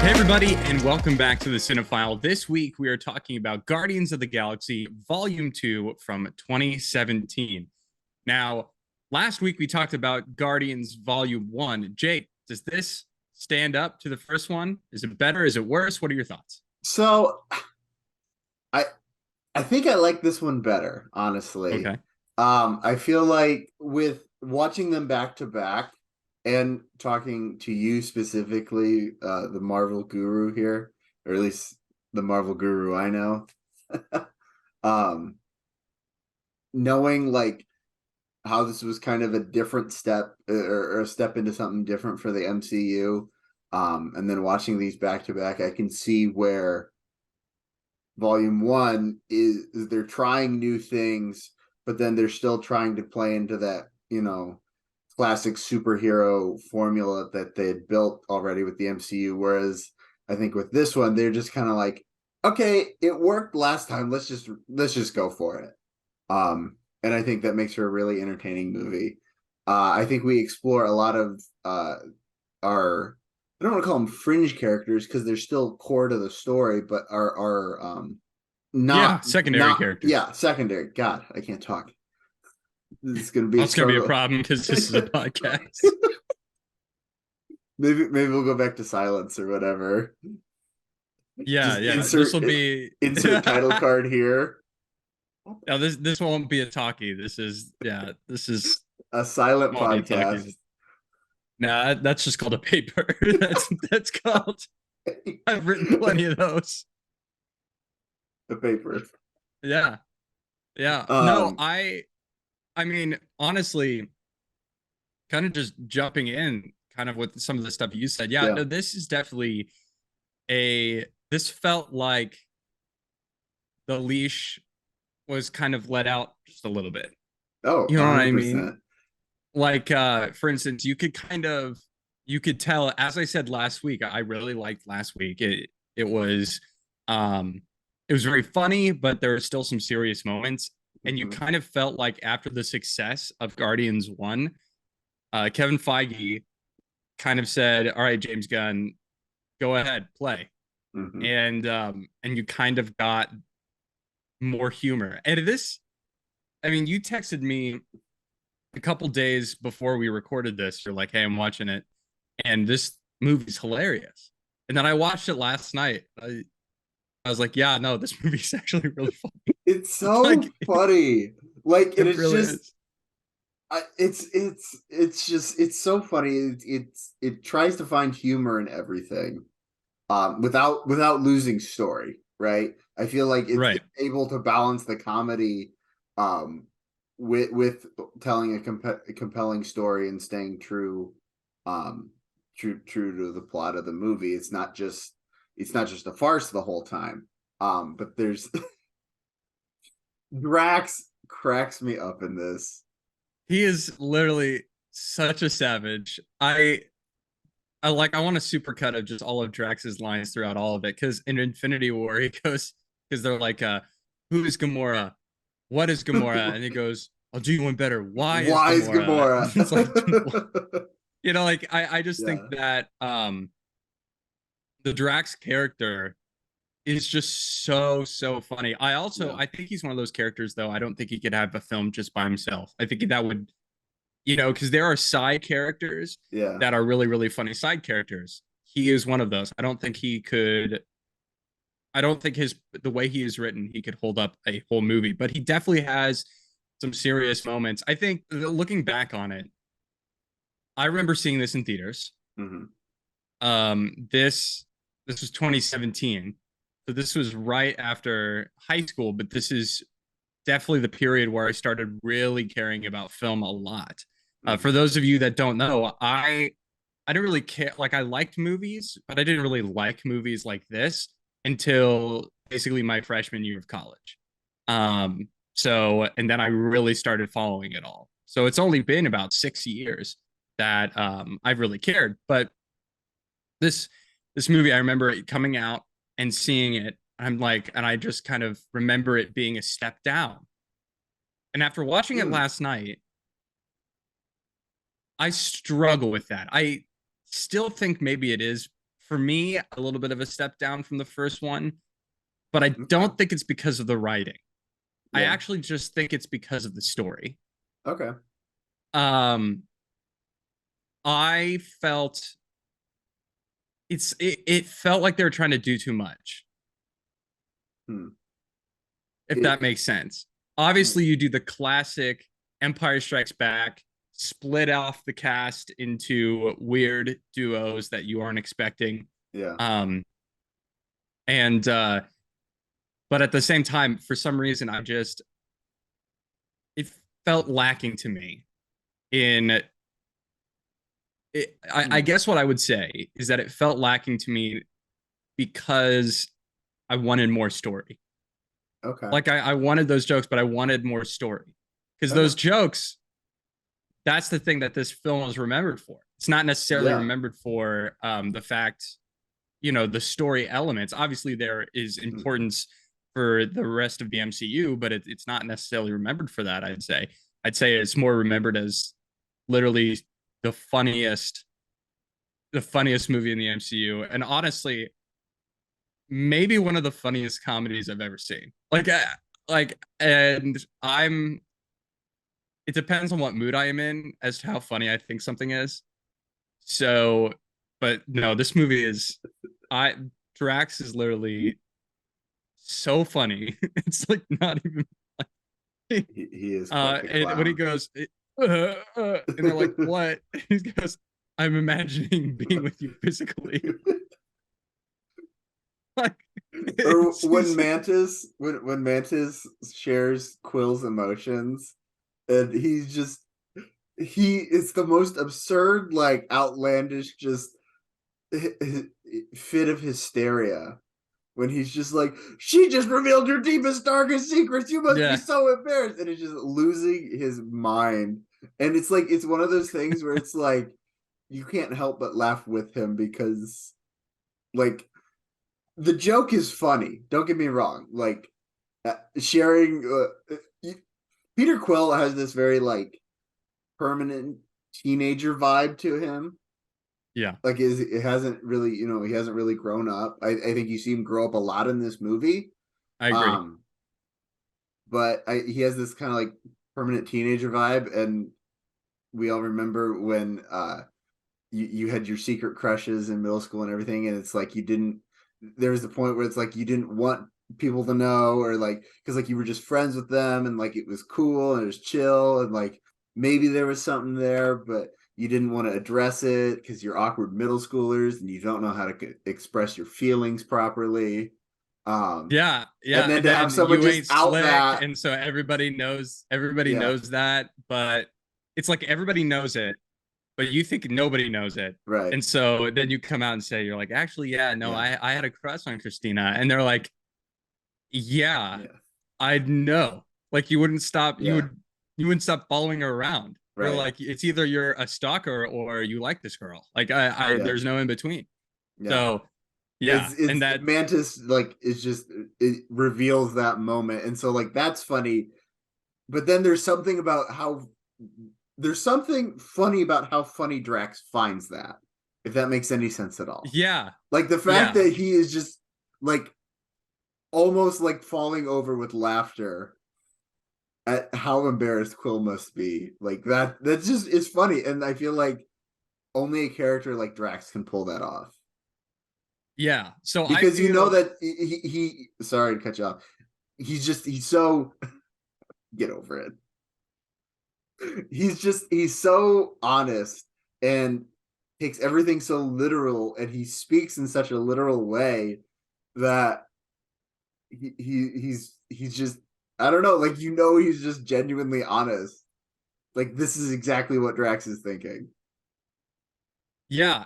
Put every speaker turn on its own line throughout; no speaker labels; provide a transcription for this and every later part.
Hey, everybody, and welcome back to the Cinephile. This week, we are talking about Guardians of the Galaxy Volume 2 from 2017. Now, last week, we talked about Guardians Volume 1. Jake, does this stand up to the first one? Is it better? Is it worse? What are your thoughts?
So I I think I like this one better, honestly.
Okay.
I feel like with watching them back to back and talking to you specifically, the Marvel guru here, or at least the Marvel guru I know, um, knowing like how this was kind of a different step or a step into something different for the MCU, and then watching these back to back, I can see where volume one is they're trying new things, but then they're still trying to play into that, classic superhero formula that they had built already with the MCU. Whereas I think with this one, they're just kind of like, okay, it worked last time. Let's just go for it. And I think that makes for a really entertaining movie. I think we explore a lot of our I don't want to call them fringe characters because they're still core to the story, but are
Yeah,
not
secondary
not
characters.
yeah, secondary. God, I can't talk. This is gonna be a
That's going to be a
struggle.
problem because this is a podcast.
Maybe we'll go back to silence or whatever.
Yeah,
Just
yeah. This
insert
will be.
insert title card here.
Now, this won't be a talkie. This is
A silent
won't be a
podcast.
talkie. Nah, that's just called a paper. That's called. I've written plenty of those.
The paper.
Yeah, yeah. No,
Um,
I mean, honestly, kind of just jumping in, kind of with some of the stuff you said. Yeah,
yeah.
no, this is definitely a. This felt like the leash was kind of let out just a little bit.
Oh,
You know what I mean?
100%.
Like, for instance, you could tell, as I said last week, I really liked last week. It was um it was very funny, but there were still some serious moments. And you
Mm-hmm.
kind of felt like after the success of Guardians 1, Kevin Feige kind of said, all right, James Gunn, go ahead, play.
Mm-hmm.
And you kind of got more humor. And this, I mean, you texted me a couple days before we recorded this. You're like, hey, I'm watching it, and this movie's hilarious. And then I watched it last night. I was like, yeah, no, this movie's actually really funny.
It's so
Like,
funny. Like, and
it
it's
really
just
is.
it's so funny. It tries to find humor in everything, without losing story. Right. I feel like it's
Right.
able to balance the comedy, um, with telling a compelling story and staying um, true to the plot of the movie. It's not just a farce the whole time. But there's Drax cracks me up in this.
He is literally such a savage. I want a supercut of just all of Drax's lines throughout all of it. Because in Infinity War, he goes, because they're like, who is Gamora? What is Gamora? And he goes, I'll do you one better. Why is
Wise
Gamora?
Gamora.
And it's like, like I just think
Yeah.
that the Drax character is just so funny.
Yeah.
I think he's one of those characters though. I don't think he could have a film just by himself. I think that would, because there are side characters
Yeah.
that are really funny side characters. He is one of those. I don't think his the way he is written, he could hold up a whole movie, but he definitely has some serious moments. I think looking back on it, I remember seeing this in theaters.
Mm-hmm.
This was 2017. So this was right after high school, but this is definitely the period where I started really caring about film a lot.
Mm-hmm.
For those of you that don't know, I didn't really care. Like I liked movies, but I didn't really like movies like this until basically my freshman year of college. And then I really started following it all. So it's only been about 6 years that I've really cared. But this this movie, I remember it coming out and seeing it. I'm like, and I just kind of remember it being a step down. And after watching it
Mm.
last night, I struggle with that. I still think maybe it is for me a little bit of a step down from the first one, but I
Okay.
don't think it's because of the writing. I
Yeah.
actually just think it's because of the story.
Okay.
Um, I felt it felt like they were trying to do too much,
Hmm.
if that
It,
makes sense. Obviously, you do the classic Empire Strikes Back, split off the cast into weird duos that you aren't expecting.
yeah.
Um, and but at the same time, for some reason, it felt lacking to me in I
Hmm.
guess what I would say is that it felt lacking to me because I wanted more story.
Okay.
Like I wanted those jokes, but I wanted more story. Because those
Okay.
jokes, that's the thing that this film was remembered for. It's not necessarily
Yeah.
remembered for the fact, the story elements. Obviously, there is
Hmm.
importance for the rest of the MCU, but it's not necessarily remembered for that. I'd say it's more remembered as literally the funniest, the funniest movie in the MCU, and honestly, maybe one of the funniest comedies I've ever seen. And I'm. It depends on what mood I am in as to how funny I think something is. So, but no, this movie is. I Drax is literally so funny. It's like not even.
He is quite the
And when he
clown.
goes, and they're like, "What?" He goes, "I'm imagining being with you physically." Like,
Or when
he's like,
Mantis shares Quill's emotions, and he it's the most absurd, like outlandish, just fit of hysteria when he's just like, she just revealed your deepest, darkest secrets. You must be
yeah,
so embarrassed. And he's just losing his mind. And it's like, it's one of those things where it's like, you can't help but laugh with him because, like, the joke is funny. Don't get me wrong. Like, sharing, Peter Quill has this very, like, permanent teenager vibe to him.
yeah,
Like, it hasn't really, he hasn't really grown up. I think you see him grow up a lot in this movie.
I agree.
Um, but he has this kind of like permanent teenager vibe, and we all remember when you had your secret crushes in middle school and everything, and it's like you didn't. There was the point where it's like you didn't want people to know, or like because like you were just friends with them, and like it was cool and it was chill, and like maybe there was something there, but you didn't want to address it because you're awkward middle schoolers and you don't know how to express your feelings properly. Um,
Yeah,
and
yeah,
then
and
to have
then
someone
you
just
ain't
out
slick,
that,
and so everybody
yeah,
knows that, but it's like everybody knows it, but you think nobody knows it.
right,
And so then you come out and say, you're like, actually, yeah, no,
yeah,
I had a crush on Christina. And they're like, yeah,
yeah,
I know. Like
yeah,
you wouldn't stop following her around. They're
right,
like, it's either you're a stalker or you like this girl. Like
yeah,
there's no in between.
yeah.
So yeah.
It's
And that,
Mantis, like, is just, it reveals that moment, and so like that's funny. But then there's something funny about how funny Drax finds that, if that makes any sense at all.
yeah,
Like the fact
yeah.
that he is just like almost like falling over with laughter at how embarrassed Quill must be. Like that just is funny, and I feel like only a character like Drax can pull that off.
Yeah. So I
Because you know
feel
that he sorry to cut you off. He's so get over it. He's so honest and takes everything so literal, and he speaks in such a literal way that he's just, I don't know, like, he's just genuinely honest. Like, this is exactly what Drax is thinking.
yeah,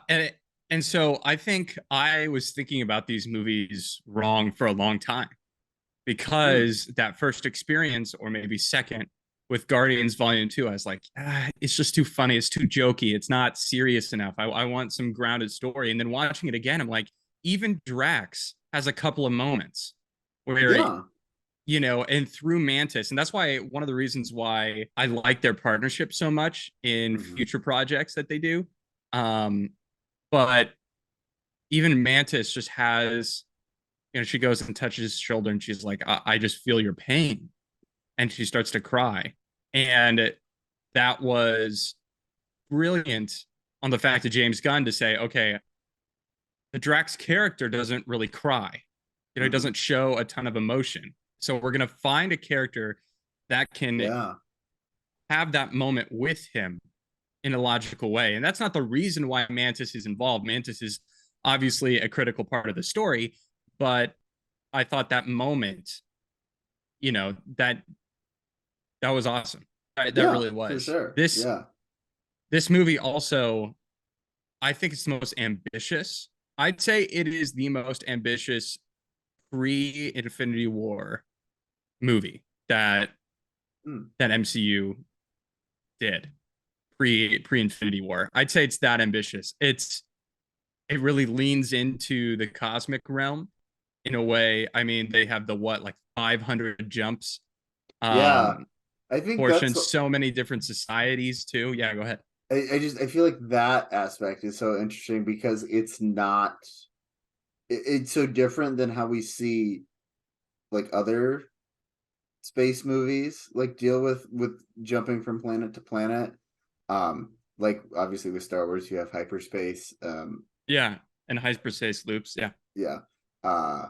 and so I think I was thinking about these movies wrong for a long time
Hmm.
because that first experience, or maybe second, with Guardians Volume 2, I was like, it's just too funny. It's too jokey. It's not serious enough. I want some grounded story. And then watching it again, I'm like, even Drax has a couple of moments where,
Yeah.
and through Mantis, and that's why one of the reasons why I like their partnership so much in
Hmm.
future projects that they do. Um, but even Mantis just has, she goes and touches his shoulder and she's like, I just feel your pain. And she starts to cry. And that was brilliant on the fact of James Gunn to say, okay, the Drax character doesn't really cry. He
Hmm.
doesn't show a ton of emotion. So we're going to find a character that can
Yeah.
have that moment with him in a logical way. And that's not the reason why Mantis is involved. Mantis is obviously a critical part of the story, but I thought that moment, you know, that that was awesome. That
Yeah,
really
for
was.
sure. Yeah.
This movie also, I think it's the most ambitious. I'd say it is the most ambitious pre-Infinity War movie
Mm.
that MCU did pre Infinity War. I'd say it's that ambitious. It really leans into the cosmic realm in a way. I mean, they have the what, like 500 jumps,
Yeah.
um
I think that's
portions, so many different societies too. Yeah, go ahead.
I feel like that aspect is so interesting because it's not it's so different than how we see like other space movies like deal with jumping from planet to planet. Like obviously with Star Wars you have hyperspace.
Yeah, and hyperspace loops. Yeah,
Yeah. Uh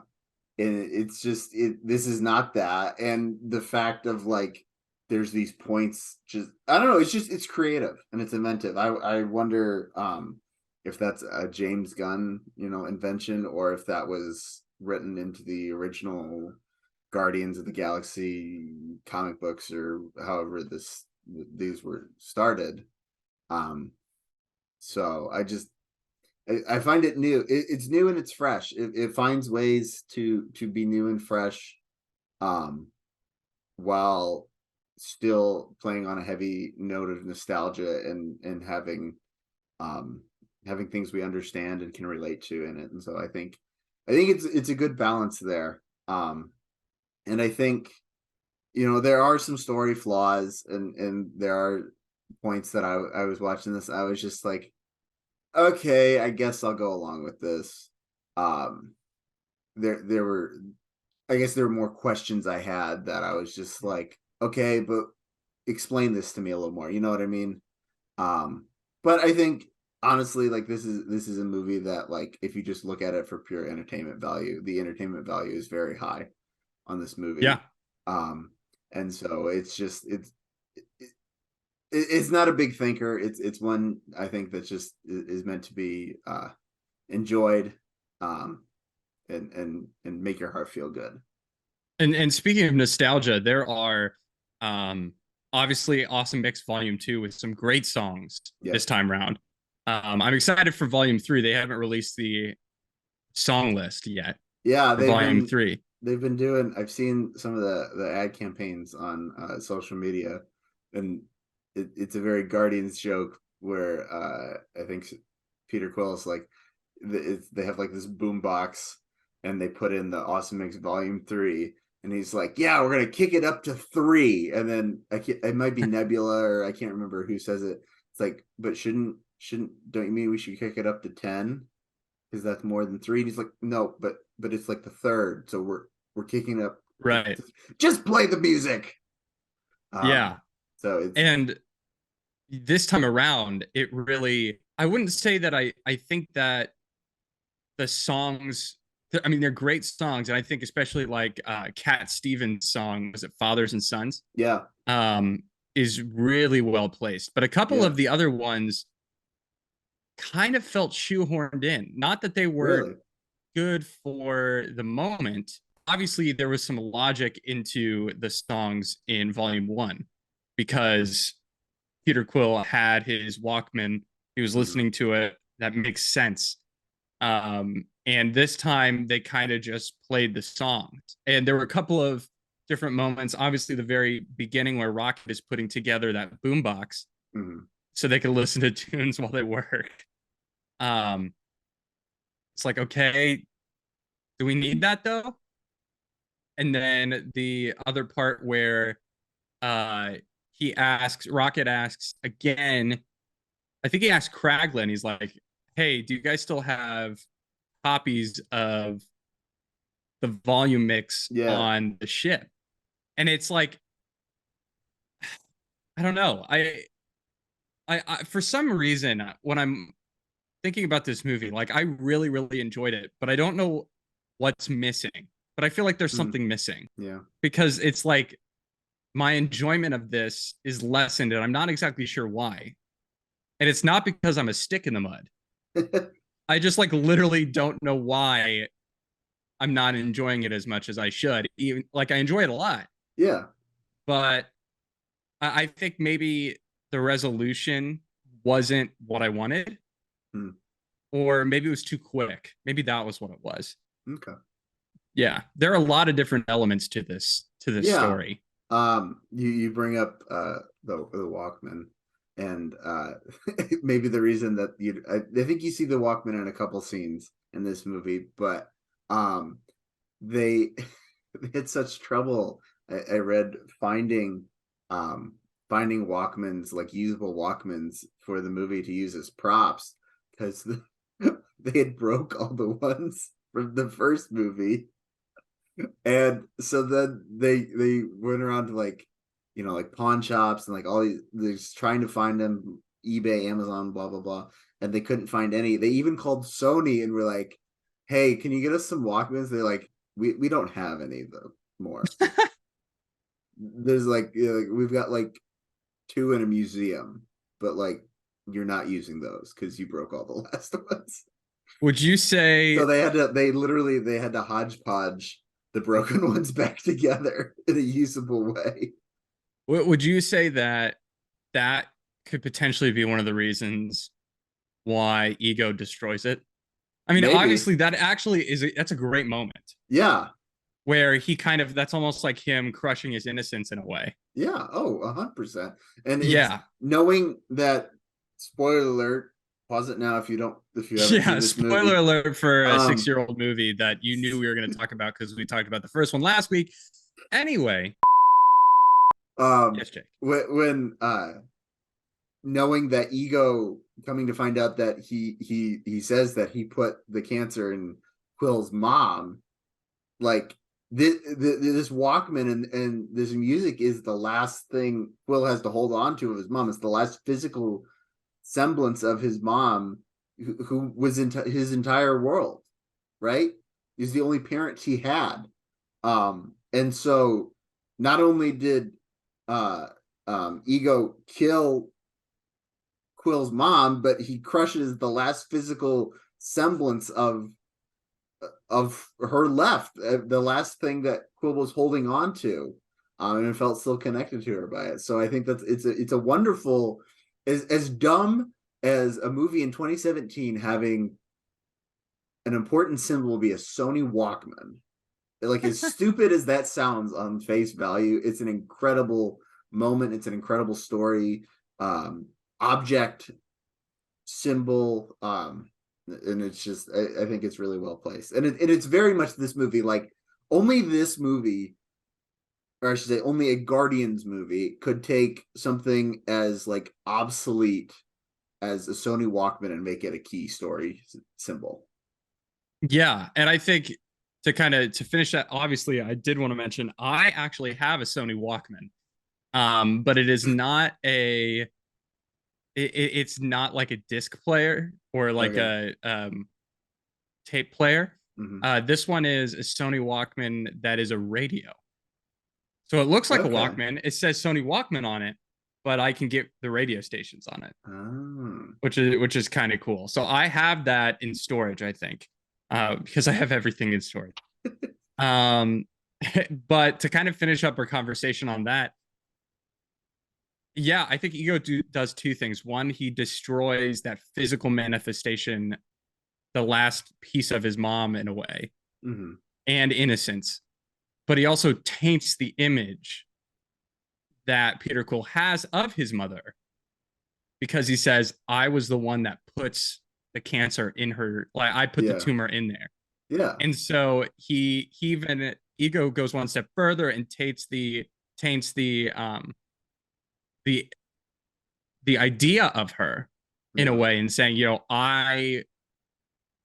and it's just this is not that, and the fact of like there's these points, just I don't know, it's just it's creative and it's inventive. I wonder if that's a James Gunn, invention, or if that was written into the original Guardians of the Galaxy comic books, or however these were started. um so I find it new. It's new and it's fresh. It finds ways to be new and fresh, um, while still playing on a heavy note of nostalgia, and um, having things we understand and can relate to in it. And so I think it's a good balance there. And I think there are some story flaws, and there are points that I was watching this. I was just like, okay, I guess I'll go along with this. Um, there were, I guess there were more questions I had that I was just like, okay, but explain this to me a little more. You know what I mean? Um, but I think honestly, like this is a movie that, like, if you just look at it for pure entertainment value, the entertainment value is very high on this
yeah.
movie. Um, and so it, it's not a big thinker. It's one I think that just is meant to be enjoyed, um, and make your heart feel good.
And speaking of nostalgia, there are um obviously Awesome Mix Volume 2 with some great songs this
Yes.
time round. I'm excited for Volume 3. They haven't released the song list yet
Yeah,
for Volume 3.
they've been doing. I've seen some of the ad campaigns on social media, and it's a very Guardians joke where I think Peter Quill is like, they have like this boom box, and they put in the Awesome Mix Volume 3, and he's like, "Yeah, we're gonna kick it up to 3," and then it might be Nebula, or I can't remember who says it. It's like, but shouldn't don't you mean we should kick it up to 10? Because that's more than 3. And he's like, no, but it's like the third, so we're kicking up.
Right.
Just play the music. Um,
Yeah.
so it's
And this time around, it really, I wouldn't say that I think that the songs, I mean, they're great songs. And I think especially like Cat Stevens' song, was it Fathers and Sons?
yeah,
Um, is really well placed. But a couple
yeah,
of the other ones kind of felt shoehorned in. Not that they weren't
really,
good for the moment. Obviously, there was some logic into the songs in Volume 1 because Peter Quill had his Walkman. He was
mm-hmm.
listening to it. That makes sense. And this time they kind of just played the songs. And there were a couple of different moments. Obviously, the very beginning where Rocket is putting together that boombox
Mm-hmm.
so they could listen to tunes while they work. Um, it's like, okay, do we need that though? And then the other part where uh Rocket asks again, I think he asked Kraglin, he's like, hey, do you guys still have copies of the volume mix
Yeah.
on the ship. And it's like, I don't know. I for some reason when I'm thinking about this movie, like I really, really enjoyed it, but I don't know what's missing. But I feel like there's
Mm,
something missing
yeah.
because it's like my enjoyment of this is lessened, and I'm not exactly sure why. And it's not because I'm a stick in the mud. I just like literally don't know why I'm not enjoying it as much as I should. Even like I enjoy it a lot,
Yeah.
but I think maybe the resolution wasn't what I wanted,
Mm,
or maybe it was too quick. Maybe that was what it was.
okay.
Yeah, there are a lot of different elements to this
Yeah.
story.
You bring up the Walkman, and maybe the reason that I think you see the Walkman in a couple scenes in this movie, but um they they had such trouble. I read um finding Walkmans, like usable Walkmans for the movie to use as props, because they had broke all the ones from the first movie. And so then they went around to like, like pawn shops and like all these, they're just trying to find them, eBay, Amazon, blah blah blah, and they couldn't find any. They even called Sony and were like, "Hey, can you get us some Walkmans?" They're like, "We don't have any of them more. There's like, we've got like two in a museum, but like you're not using those because you broke all the last ones."
Would you
So
say
they had to hodgepodge the broken ones back together in a usable way.
would you say that that could potentially be one of the reasons why ego destroys it? I mean,
Maybe.
obviously that actually that's a great moment
Yeah.
where he kind of that's almost like him crushing his innocence in a way.
Yeah. Oh, 100%. And it's
Yeah.
knowing that, spoiler alert, pause it now if you haven't seen
Yeah,
this
spoiler
movie.
alert for a
Um
6-year-old movie that you knew we were going to talk about because we talked about the first one last week. Anyway,
um
yes, Jake.
when knowing that ego, coming to find out that he says that he put the cancer in Quill's mom, like this Walkman and this music is the last thing Will has to hold on to of his mom. It's the last physical semblance of his mom, who was in his entire world, right? He's the only parent he had. And so not only did uh Ego kill Quill's mom, but he crushes the last physical semblance of her left, the last thing that Quill was holding on to, and it felt still connected to her by it. So I think that's it's a wonderful, as dumb as a movie in 2017 having an important symbol be a Sony Walkman. Like, as stupid as that sounds on face value, it's an incredible moment. It's an incredible story, object, symbol, and it's just I think it's really well placed, and it's very much this movie. Like, only this movie, or I should say only a Guardians movie, could take something as like obsolete as a Sony Walkman and make it a key story symbol.
Yeah, and I think to finish that, obviously, I did want to mention I actually have a Sony Walkman, but it is not it's not like a disc player or like
Okay.
a tape player.
Mm-hmm.
This one is a Sony Walkman that is a radio. So it looks like a
Okay.
Walkman. It says Sony Walkman on it, but I can get the radio stations on it,
Oh.
which is kind of cool. So I have that in storage, I think, because I have everything in storage. Um, but to kind of finish up our conversation on that, yeah, I think does two things. One, he destroys that physical manifestation, the last piece of his mom in a way,
Mm-hmm.
and innocence. But he also taints the image that Peter Quill has of his mother because he says, I was the one that puts the cancer in her, like I put the
Yeah.
tumor in there.
Yeah.
And so he even ego goes one step further and taints the the idea of her in a
Yeah.
way and saying, I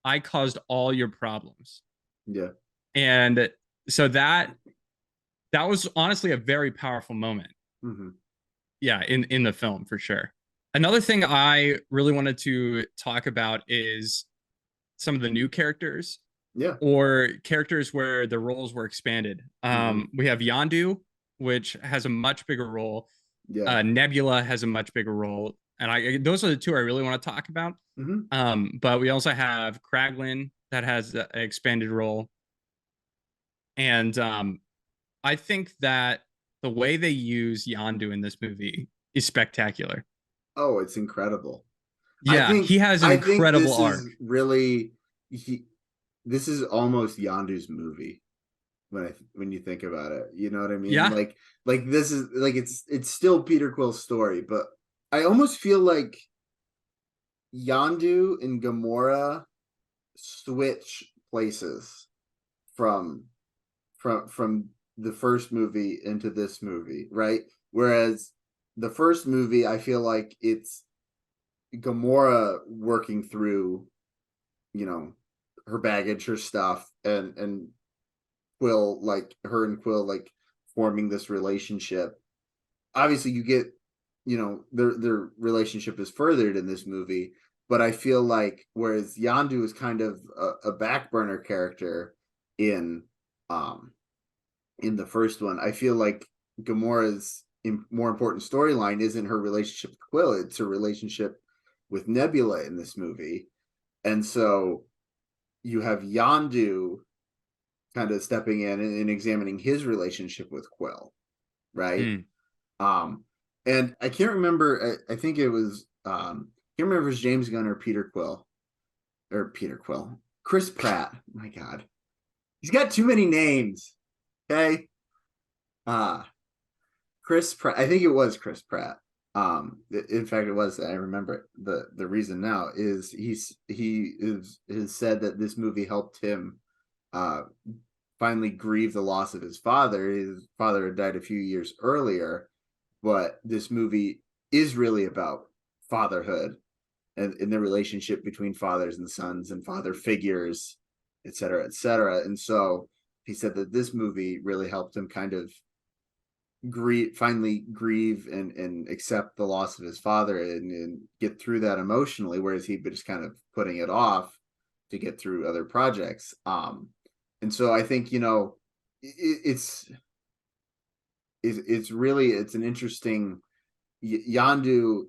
I caused all your problems.
Yeah.
And so that was honestly a very powerful moment.
Hmm.
Yeah, in the film for sure. Another thing I really wanted to talk about is some of the new characters
Yeah.
or characters where the roles were expanded.
Hmm.
We have Yondu, which has a much bigger role.
Yeah.
Nebula has a much bigger role, and I those are the two I really want to talk about.
Hmm.
But we also have Kraglin that has an expanded role, and I think that the way they use Yondu in this movie is spectacular.
Oh, it's incredible. I
Yeah,
think
he has an
I think
incredible
this is
arc.
really this is almost Yondu's movie when you think about it. You know what I mean?
Yeah.
Like this is like it's still Peter Quill's story, but I almost feel like Yondu and Gamora switch places from from the first movie into this movie, right? Whereas the first movie, I feel like it's Gamora working through, you know, her baggage, her stuff, and Quill, like her and Quill, like forming this relationship. Obviously, you get, their relationship is furthered in this movie, but I feel like whereas Yandu is kind of a back burner character in um in the first one, I feel like Gamora's more important storyline isn't her relationship with Quill; it's her relationship with Nebula in this movie, and so you have Yandu kind of stepping in and examining his relationship with Quill, right?
Mm.
Um, and I can't remember. I think it was. Can't remember if it was James Gunn or Peter Quill Chris Pratt. My God, he's got too many names. Okay. Uh Chris Pratt. I think it was Chris Pratt. In fact, it was. I remember it. The reason now is he is has said that this movie helped him uh finally grieve the loss of his father. His father had died a few years earlier, but this movie is really about fatherhood and the relationship between fathers and sons and father figures, et cetera, et cetera. And so he said that this movie really helped him kind of finally grieve and accept the loss of his father and get through that emotionally, whereas he'd been just kind of putting it off to get through other projects. And so I think, it's really it's an interesting Yandu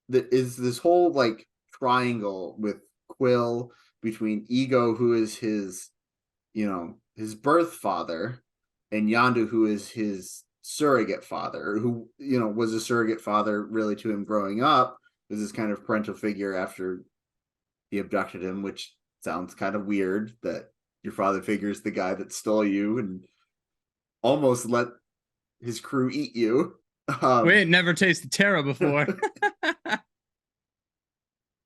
is this whole like triangle with Quill between Ego, who is his birth father, and Yandu, who is his surrogate father, who was a surrogate father really to him growing up, as this kind of parental figure after he abducted him, which sounds kind of weird that your father figure is the guy that stole you and almost let his crew eat you.
We
Um,
ain't never tasted terror before.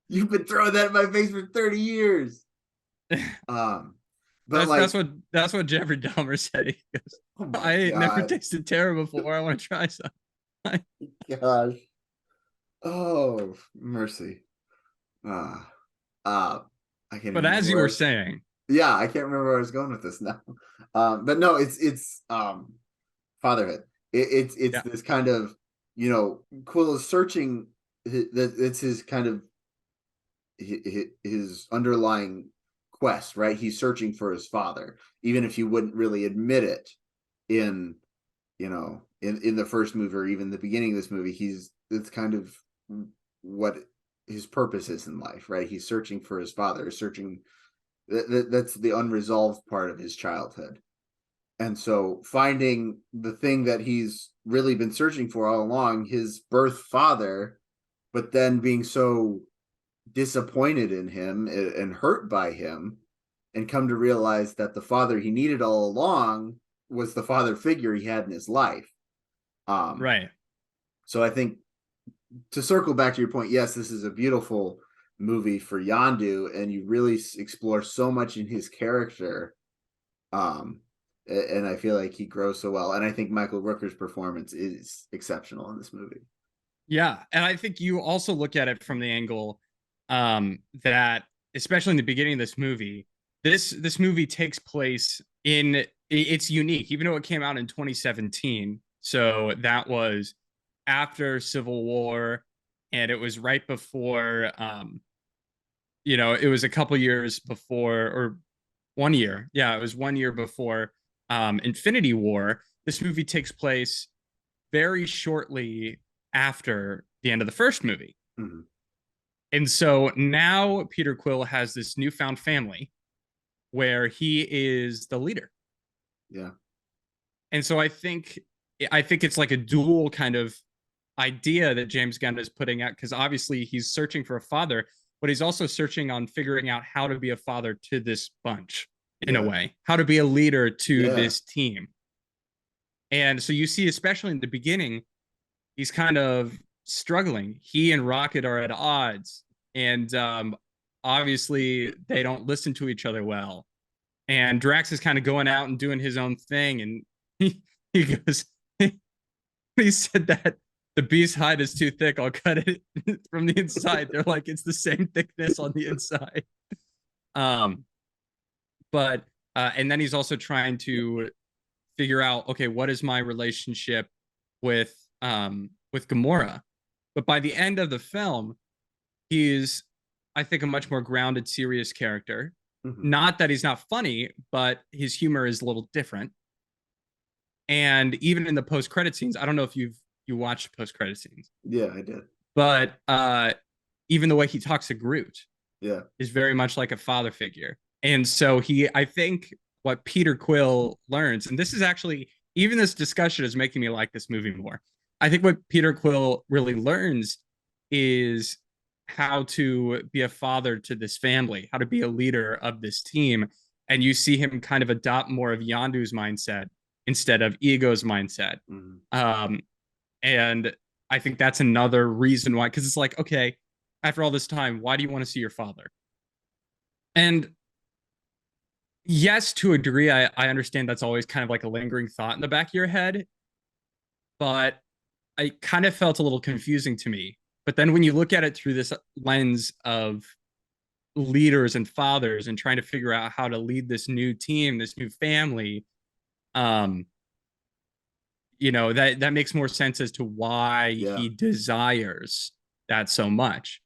you've been throwing that in my face for 30 years. Um, but
That's that's
like,
what that's what Jeffrey Dahmer said. He goes,
oh my
I ain't never
God,
tasted terror before. I want to try some.
gosh, oh mercy. Uh, uh, I can't even
But as
remember
you
where I
were
was.
saying,
Yeah, I can't remember where I was going with this now. But no, it's fatherhood. It's
yeah,
this kind of Quill is searching. It's his kind of his underlying quest, right? He's searching for his father, even if he wouldn't really admit it in in the first movie or even the beginning of this movie. It's kind of what his purpose is in life, right? He's searching for his father, searching that's the unresolved part of his childhood. And so finding the thing that he's really been searching for all along, his birth father, but then being so disappointed in him and hurt by him, and come to realize that the father he needed all along was the father figure he had in his life. Um,
right.
so I think, to circle back to your point, yes, this is a beautiful movie for Yandu, and you really explore so much in his character. Um, and I feel like he grows so well. And I think Michael Rooker's performance is exceptional in this movie.
Yeah, and I think you also look at it from the angle that especially in the beginning of this movie, this movie takes place in it's unique, even though it came out in 2017. So that was after Civil War, and it was right before it was a couple years before, or 1 year. Yeah, it was 1 year before Infinity War. This movie takes place very shortly after the end of the first movie.
Mm-hmm.
And so now Peter Quill has this newfound family where he is the leader.
Yeah.
And so I think it's like a dual kind of idea that James Gunn is putting out, because obviously he's searching for a father, but he's also searching on figuring out how to be a father to this bunch in a
Yeah.
way, how to be a leader to
Yeah.
this team. And so you see, especially in the beginning, he's kind of struggling. He and Rocket are at odds, and obviously they don't listen to each other well. And Drax is kind of going out and doing his own thing, and he goes, he said that the beast's hide is too thick. I'll cut it from the inside. They're like, it's the same thickness on the inside. Um, but and then he's also trying to figure out, okay, what is my relationship with Gamora? But by the end of the film, he's, I think, a much more grounded, serious character.
Mm-hmm.
Not that he's not funny, but his humor is a little different. And even in the post credit scenes, I don't know if you watched post credit scenes,
Yeah, I did.
but even the way he talks to Groot
Yeah.
is very much like a father figure. And so I think what Peter Quill learns, and this is actually, even this discussion is making me like this movie more. I think what Peter Quill really learns is how to be a father to this family, how to be a leader of this team. And you see him kind of adopt more of Yondu's mindset instead of Ego's mindset.
Mm-hmm.
Um, and I think that's another reason why, because it's like, okay, after all this time, why do you want to see your father? And yes, to a degree, I understand that's always kind of like a lingering thought in the back of your head, but I kind of felt a little confusing to me. But then when you look at it through this lens of leaders and fathers and trying to figure out how to lead this new team, this new family, um, that makes more sense as to why
Yeah.
he desires that so much.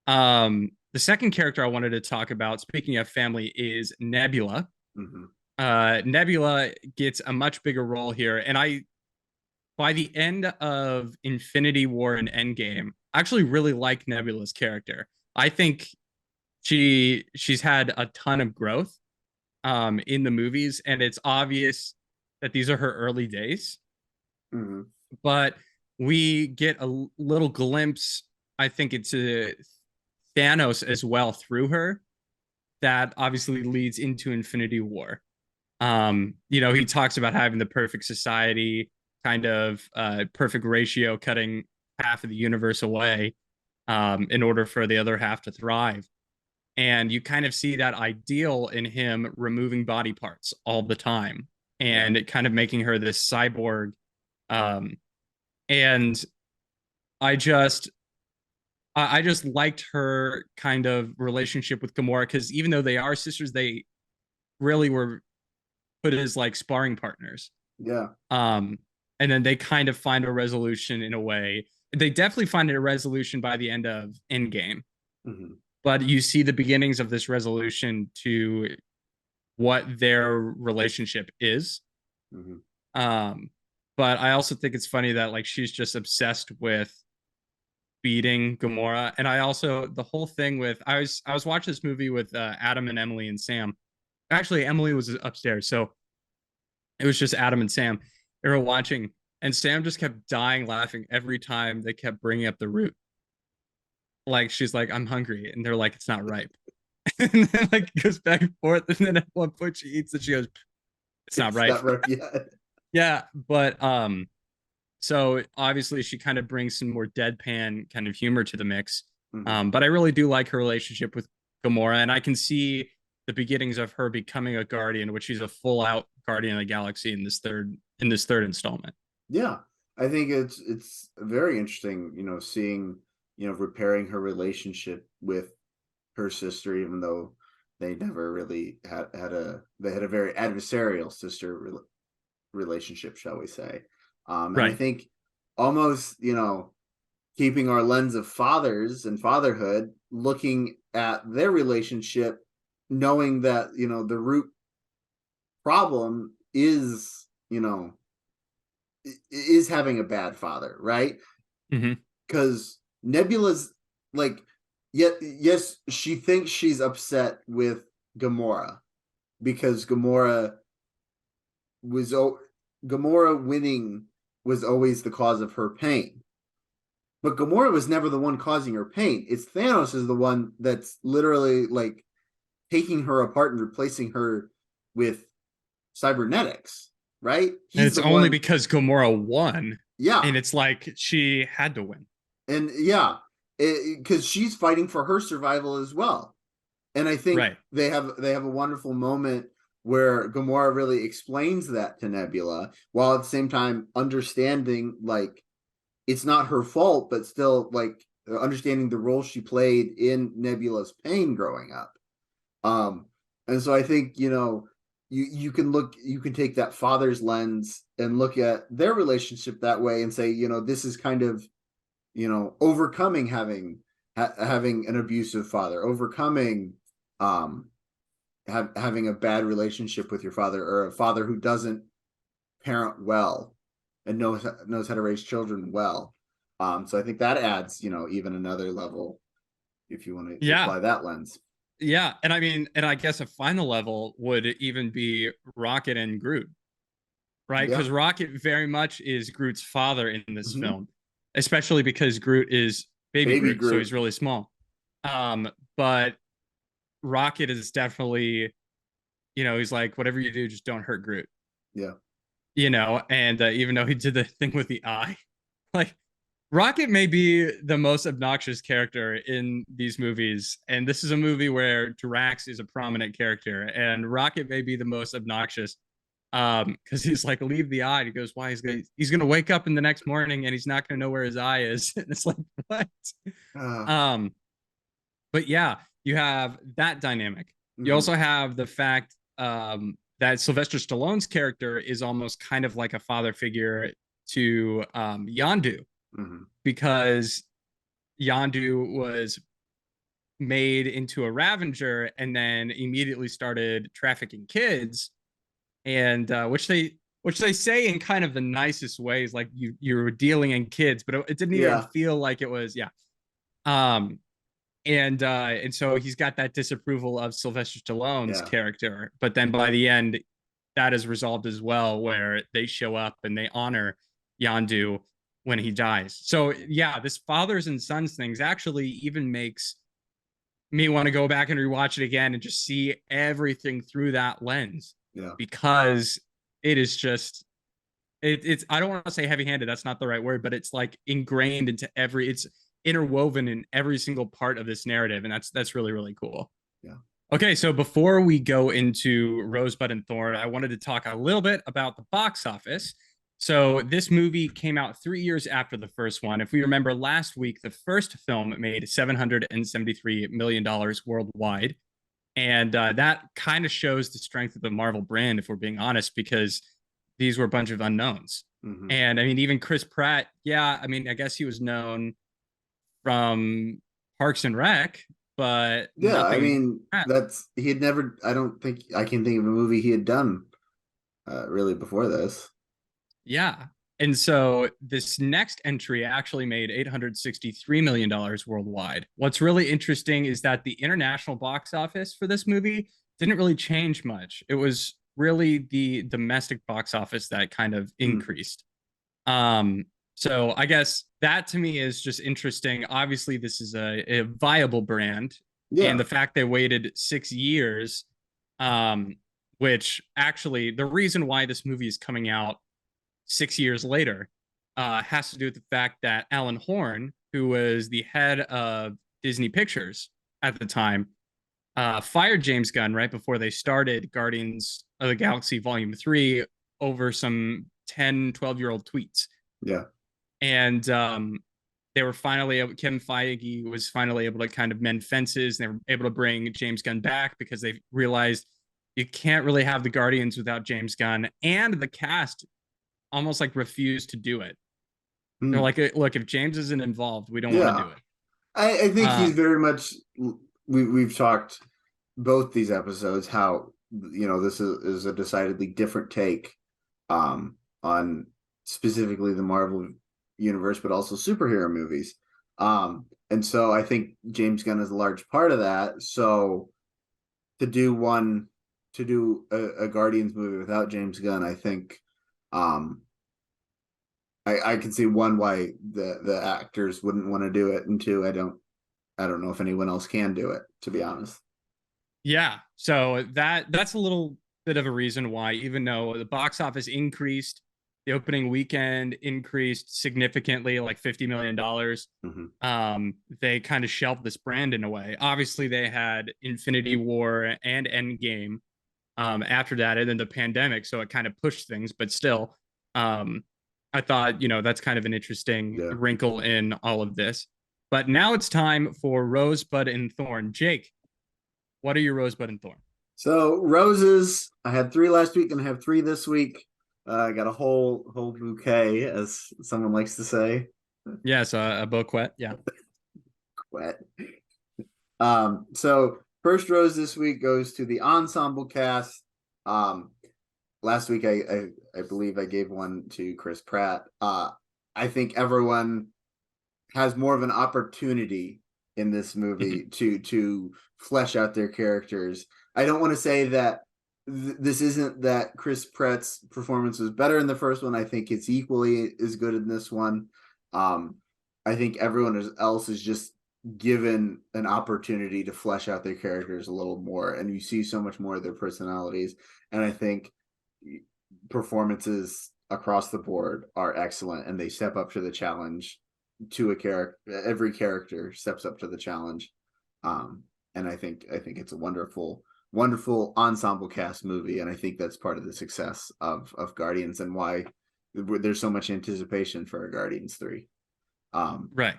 The second character I wanted to talk about, speaking of family, is Nebula.
Mm-hmm.
Nebula gets a much bigger role here, and by the end of Infinity War and Endgame, I actually really like Nebula's character. I think she's had a ton of growth in the movies, and it's obvious that these are her early days.
Mm-hmm.
But we get a little glimpse, I think it's a Thanos as well through her, that obviously leads into Infinity War. He talks about having the perfect society, kind of perfect ratio, cutting half of the universe away in order for the other half to thrive. And you kind of see that ideal in him removing body parts all the time,
Yeah.
and it kind of making her this cyborg. Um, and I just I just liked her kind of relationship with Gamora, because even though they are sisters, they really were put as like sparring partners.
Yeah.
Um, and then they kind of find a resolution in a way. They definitely find a resolution by the end of Endgame,
Mm-hmm.
but you see the beginnings of this resolution to what their relationship is.
Mm-hmm.
Um, but I also think it's funny that like she's just obsessed with beating Gamora. And I also, the whole thing with, I was watching this movie with Adam and Emily and Sam. Actually, Emily was upstairs, so it was just Adam and Sam. They were watching, and Sam just kept dying laughing every time they kept bringing up the root. Like she's like, "I'm hungry," and they're like, "It's not ripe." And then like goes back and forth, and then at one point she eats it. She goes, "It's not
It's
ripe."
not right yet.
Yeah, but so obviously she kind of brings some more deadpan kind of humor to the mix.
Mm-hmm.
But I really do like her relationship with Gamora, and I can see the beginnings of her becoming a guardian, which she's a full out guardian of the galaxy in this third installment.
Yeah. I think it's very interesting, seeing, repairing her relationship with her sister, even though they never really had a very adversarial relationship, shall we say. And I
Right.
think almost, keeping our lens of fathers and fatherhood, looking at their relationship, knowing that, the root problem is having a bad father, right?
Hmm.
Because Nebula's like, yet yes, she thinks she's upset with Gamora because was Gamora winning was always the cause of her pain. But Gamora was never the one causing her pain. It's Thanos is the one that's literally like taking her apart and replacing her with cybernetics, right?
And
He's
it's
the
only
one,
because Gamora won,
yeah.
and it's like she had to win.
And yeah, because she's fighting for her survival as well. And I think
Right.
they have a wonderful moment where Gamora really explains that to Nebula, while at the same time understanding like it's not her fault, but still like understanding the role she played in Nebula's pain growing up. Um, and so I think, you can take that father's lens and look at their relationship that way and say, this is kind of, overcoming having an abusive father, overcoming um having a bad relationship with your father, or a father who doesn't parent well and knows how to raise children well. So I think that adds, even another level if you want to
Yeah.
apply that lens.
Yeah. And I mean, and I guess a final level would even be Rocket and Groot, right?
Yeah.
Because Rocket very much is Groot's father in this
Mm-hmm.
film, especially because Groot is baby
Baby
Groot, so
Groot.
he's really small. But Rocket is definitely, he's like, whatever you do, just don't hurt Groot,
Yeah.
and even though he did the thing with the eye, like Rocket may be the most obnoxious character in these movies, and this is a movie where Drax is a prominent character, and Rocket may be the most obnoxious, because he's like, leave the eye. And he goes, why? He's gonna wake up in the next morning and he's not gonna know where his eye is, and it's like, what?
Uh,
Um, but yeah, you have that dynamic. You
mm-hmm.
also have the fact that Sylvester Stallone's character is almost kind of like a father figure to Yondu,
Mm-hmm.
because Yondu was made into a Ravager and then immediately started trafficking kids, and which they say in kind of the nicest ways, like you're dealing in kids, but it didn't even
Yeah.
feel like it was, yeah. Um, and so he's got that disapproval of Sylvester Stallone's
Yeah.
character, but then by the end, that is resolved as well, where they show up and they honor Yandu when he dies. So yeah, this fathers and sons things actually even makes me want to go back and rewatch it again and just see everything through that lens,
Yeah.
because it is just it's I don't want to say heavy-handed, that's not the right word, but it's like ingrained into it's interwoven in every single part of this narrative, and that's really really cool.
Yeah.
Okay, so before we go into Rosebud and Thorn, I wanted to talk a little bit about the box office. So this movie came out 3 years after the first one. If we remember last week, the first film made $773 million worldwide. And that kind of shows the strength of the Marvel brand, if we're being honest, because these were a bunch of unknowns.
Mm-hmm.
And I mean, even Chris Pratt, yeah, I mean, I guess he was known from Parks and Rec, but
Yeah. I
nothing more
mean,
than that.
he had never, I don't think I can think of a movie he had done really before this.
Yeah. And so this next entry actually made $863 million worldwide. What's really interesting is that the international box office for this movie didn't really change much. It was really the domestic box office that kind of
Mm.
increased. Um, so I guess that to me is just interesting. Obviously, this is a viable brand, and
Yeah.
the fact they waited 6 years, um, which actually the reason why this movie is coming out 6 years later, has to do with the fact that Alan Horn, who was the head of Disney Pictures at the time, fired James Gunn right before they started Guardians of the Galaxy Volume 3 over some 10, 12-year-old tweets.
Yeah.
And they were finally able, Kim Feige was finally able to kind of mend fences, and they were able to bring James Gunn back because they realized you can't really have the Guardians without James Gunn, and the cast almost like refused to do it. They're
Hmm.
like, look, if James isn't involved, we don't want to
Yeah,
do it.
I think he's
Uh,
very much. We've talked both these episodes how this is a decidedly different take on specifically the Marvel universe, but also superhero movies. And so I think James Gunn is a large part of that. So to do one to do a Guardians movie without James Gunn, I think um I can see one why the actors wouldn't want to do it, and two, I don't know if anyone else can do it, to be honest.
yeah, so that's a little bit of a reason why, even though the box office increased, the opening weekend increased significantly, like $50 million.
Mm-hmm.
They kind of shelved this brand in a way. Obviously, they had Infinity War and Endgame after that, and then the pandemic, so it kind of pushed things. But still, um, I thought that's kind of an interesting
Yeah.
wrinkle in all of this. But now it's time for Rosebud and Thorn. Jake, what are your Rosebud and Thorn?
So roses, I had three last week and I have three this week. I got a whole bouquet, as someone likes to say.
Yes, a bouquet. Yeah.
Wet. So first rose this week goes to the ensemble cast. Um, Last week I believe I gave one to Chris Pratt. I think everyone has more of an opportunity in this movie to flesh out their characters. I don't want to say that this isn't that Chris Pratt's performance was better in the first one. I think it's equally as good in this one. Um, I think everyone else is just given an opportunity to flesh out their characters a little more, and you see so much more of their personalities. And I think performances across the board are excellent, and they step up to the challenge to a character. Every character steps up to the challenge, and I think it's a wonderful ensemble cast movie, and I think that's part of the success of Guardians and why there's so much anticipation for a Guardians 3. um
Right.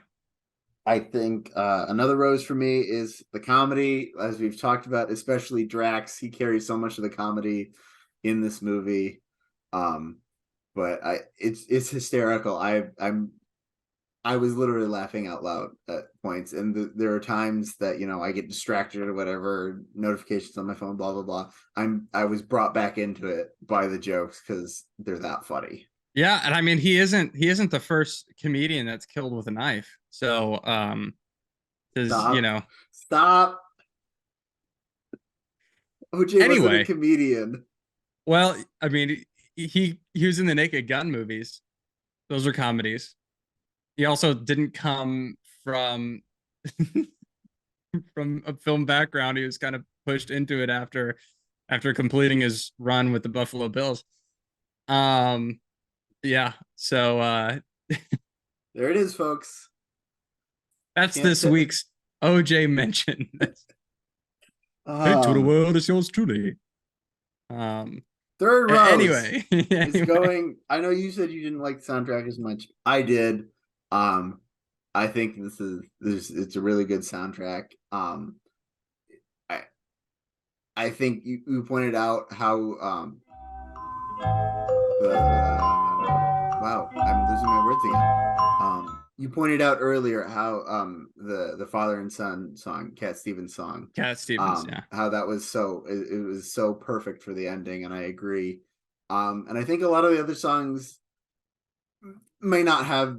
I think another rose for me is the comedy, as we've talked about, especially Drax. He carries so much of the comedy in this movie. um but it's hysterical. I was literally laughing out loud at points, and there are times that I get distracted or whatever, notifications on my phone, blah blah blah. I was brought back into it by the jokes because they're that funny.
Yeah, and I mean he isn't the first comedian that's killed with a knife. So does
Stop, stop. OJ wasn't a
anyway,
comedian.
well, I mean he was in the Naked Gun movies. Those are comedies. He also didn't come from from a film background. He was kind of pushed into it after completing his run with the Buffalo Bills. Um yeah, so
There it is, folks.
that's
Can't
this
t-
week's OJ mention. Hey, to the
um
world, it's yours truly. Um.
Third rose
Anyway,
is
anyway,
going. I know you said you didn't like the soundtrack as much. I did. um I think this it's a really good soundtrack. I I think you pointed out how the wow, I'm losing my words again. You pointed out earlier how the father and son song, Cat Stevens song,
Cat Stevens. Yeah,
how that was it was so perfect for the ending, and I agree. And I think a lot of the other songs may not have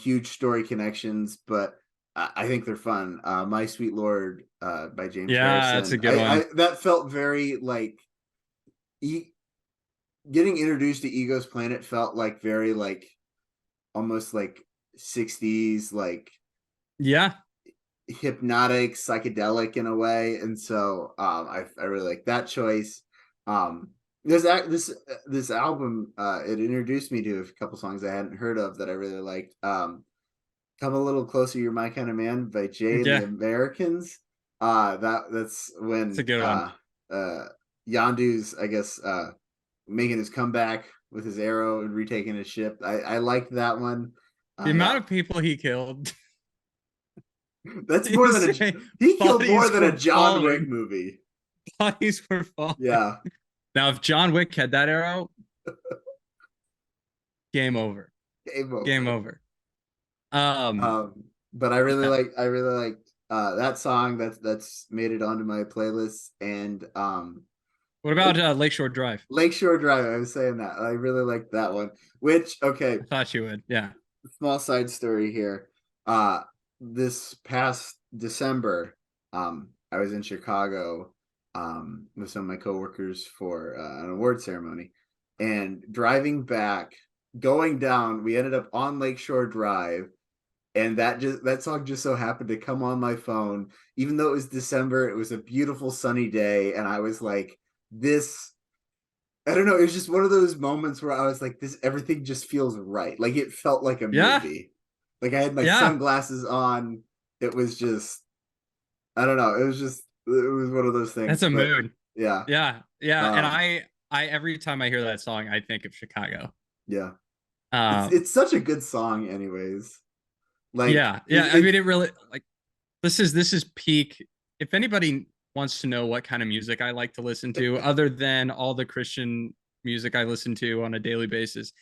huge story connections, but I think they're fun. My Sweet Lord by James
yeah, that's a
Harrison.
good
I
one.
that felt very like e- getting introduced to Ego's Planet felt like very like almost like 60s, like
Yeah,
hypnotic, psychedelic in a way. And so I really like that choice. um this album, it introduced me to a couple songs I hadn't heard of that I really liked. Come a Little Closer, You're My Kind of Man by Jay and the
yeah,
Americans. That's
it's a
when
good one.
Yondu's, I guess, making his comeback with his arrow and retaking his ship. I liked that one.
The
Yeah.
amount of people he killed
That's more than a.
is insane.
He killed more
Bodies
than a
were
John Wick
falling.
movie.
Bodies were falling.
Yeah.
Now, if John Wick had that arrow, game over.
Game
Game
over.
over. Um,
But
yeah.
I really like that song that's made it onto my playlist and
What about Lakeshore Drive?
Lakeshore Drive. I was saying that. I really like that one. Which okay,
I thought you would. Yeah.
small side story here. Uh this past December, I was in Chicago with some of my coworkers for an award ceremony and driving back, going down, we ended up on Lakeshore Drive and that song just so happened to come on my phone even though it was December. It was a beautiful sunny day and I was like, this, I don't know, it was just one of those moments where I was like, this, everything just feels right. Like it felt like a
Yeah.
movie. Like I had my
Yeah.
sunglasses on. It was just, I don't know, it was just, it was one of those
That's
things.
a
But
mood.
yeah.
Yeah. Yeah. And
um
I every time I hear that song, I think of Chicago.
yeah,
Um,
it's such a good song anyways. Like
yeah. Yeah. I mean, it really like this is peak. If anybody wants to know what kind of music I like to listen to, other than all the Christian music I listen to on a daily basis,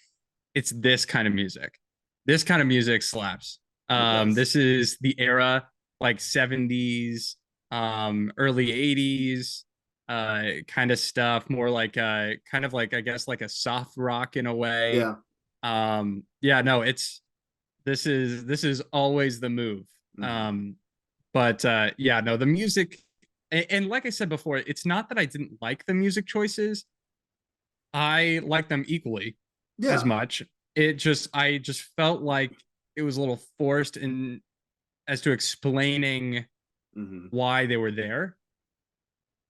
it's this kind of music. This kind of music slaps.
it does.
This is the era like 70s, early 80s, kind of stuff, more like kind of like I guess like a soft rock in a way.
Yeah.
Yeah, no, it's this is always the move.
Mhm.
Um, but yeah, no, the music and like I said before, it's not that I didn't like the music choices. I like them equally as
Yeah.
much. I just felt like it was a little forced in as to explaining
Hmm.
why they were there.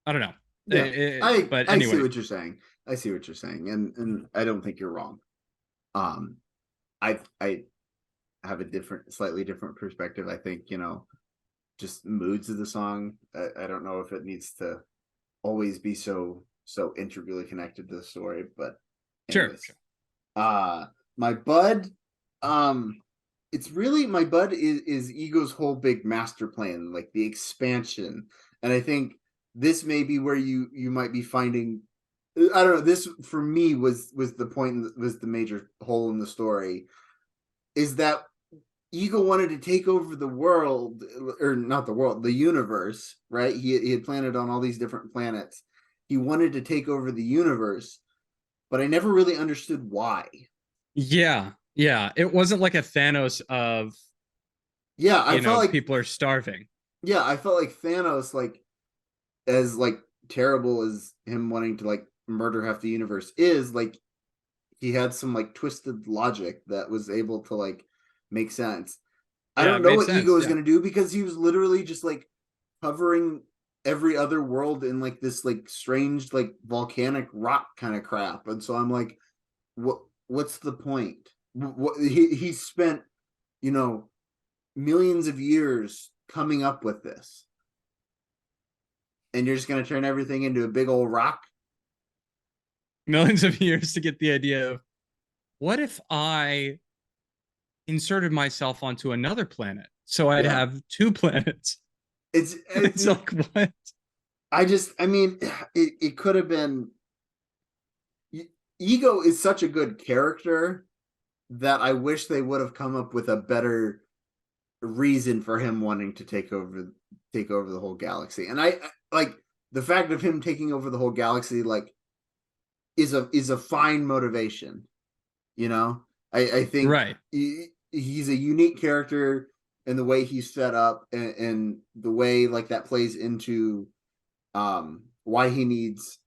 I don't know.
Yeah. I
But
I see
anyway,
what you're saying. I see what you're saying, and I don't think you're wrong. Um, I have a different, slightly different perspective. I think, just moods of the song. I don't know if it needs to always be so integrally connected to the story, but
sure,
anyways,
sure.
uh, my bud, um, it's really, my bud is Ego's whole big master plan, like the expansion, and I think this may be where you might be finding. I don't know. This for me was the point, was the major hole in the story, is that Ego wanted to take over the world, or not the world, the universe, right? He had planted on all these different planets. He wanted to take over the universe, but I never really understood why.
Yeah, yeah. It wasn't like a Thanos of,
Yeah, I felt like,
people are starving.
yeah, I felt like Thanos, like, as like terrible as him wanting to like murder half the universe is, like he had some like twisted logic that was able to like make sense. I
Yeah,
don't
it
know
made
what Ego
sense.
is
Yeah.
going to do because he was literally just like covering every other world in like this like strange like volcanic rock kind of crap, and so I'm like, what's the point? What he spent, you know, millions of years coming up with this, and you're just going to turn everything into a big old rock?
Millions of years to get the idea of what if I inserted myself onto another planet so I'd
Yeah,
have two planets. It's
it,
like what?
I mean, it could have been. Ego is such a good character that I wish they would have come up with a better reason for him wanting to take over the whole galaxy. And I like the fact of him taking over the whole galaxy, like, is a fine motivation. You know, I think
Right.
he's a unique character in the way he's set up, and the way like that plays into why he needs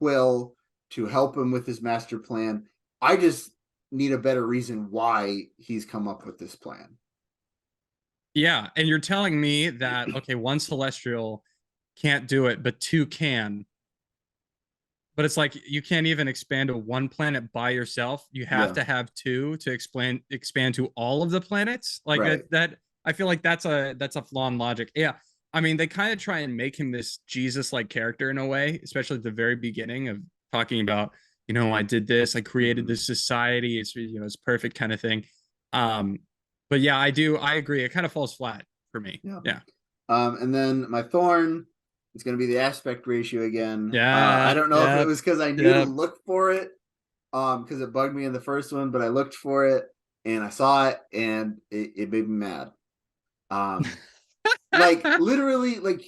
Quill to help him with his master plan. I just need a better reason why he's come up with this plan.
Yeah. And you're telling me that, okay, one celestial can't do it, but two can. But it's like you can't even expand to one planet by yourself. You have
Yeah,
to have two to expand to all of the planets. Like
right.
that I feel like that's a flaw in logic. Yeah. I mean, they kind of try and make him this Jesus-like character in a way, especially at the very beginning of talking about, I did this, I created
Mm-hmm.
this society, it's it's perfect kind of thing. But yeah, I agree. It kind of falls flat for me.
Yeah.
Yeah.
And then my thorn is going to be the aspect ratio again. I
Yeah.
don't know if it
Yeah.
was because I knew to
Yeah.
look for it, because it bugged me in the first one, but I looked for it and I saw it and it made me mad. Um, like literally, like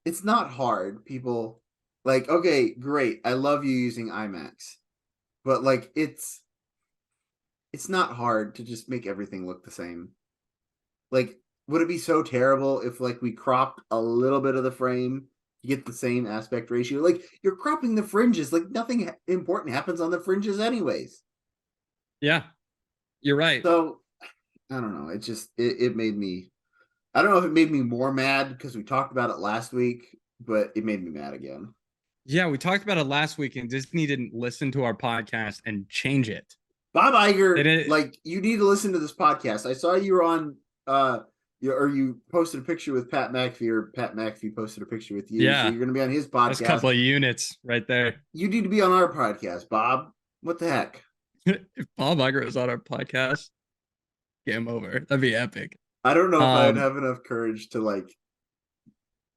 it's not hard. People like, okay, great. I love you using IMAX, but like it's not hard to just make everything look the same. Like, would it be so terrible if like we cropped a little bit of the frame to get the same aspect ratio? Like you're cropping the fringes, like nothing important happens on the fringes anyways.
Yeah. You're right.
So I don't know. It just it made me. I don't know if it made me more mad because we talked about it last week, but it made me mad again.
Yeah, we talked about it last week, and Disney didn't listen to our podcast and change it.
Bob
They
Iger,
didn't.
like you need to listen to this podcast. I saw you were on you posted a picture with Pat McAfee, or Pat McAfee posted a picture with you. So
Yeah,
you're gonna be on his
that's a
podcast.
couple of units right there.
You need to be on our podcast, Bob. What the heck?
If Paul Iger was on our podcast, game over. That'd be epic.
I don't know if I'd
Um,
have enough courage to like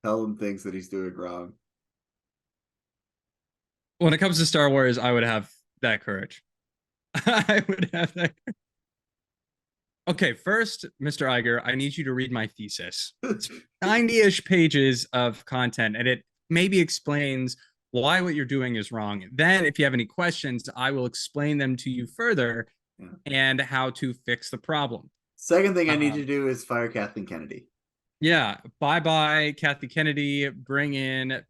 tell him things that he's doing wrong.
when it comes to Star Wars, I would have that courage. I would have that. Okay, first, Mr. Iger, I need you to read my thesis. It's 90-ish pages of content, and it maybe explains why what you're doing is wrong. Then, if you have any questions, I will explain them to you further
Yeah.
and how to fix the problem.
Second thing I need
Um,
to do is fire Kathleen Kennedy.
yeah, bye bye, Kathy Kennedy. Bring in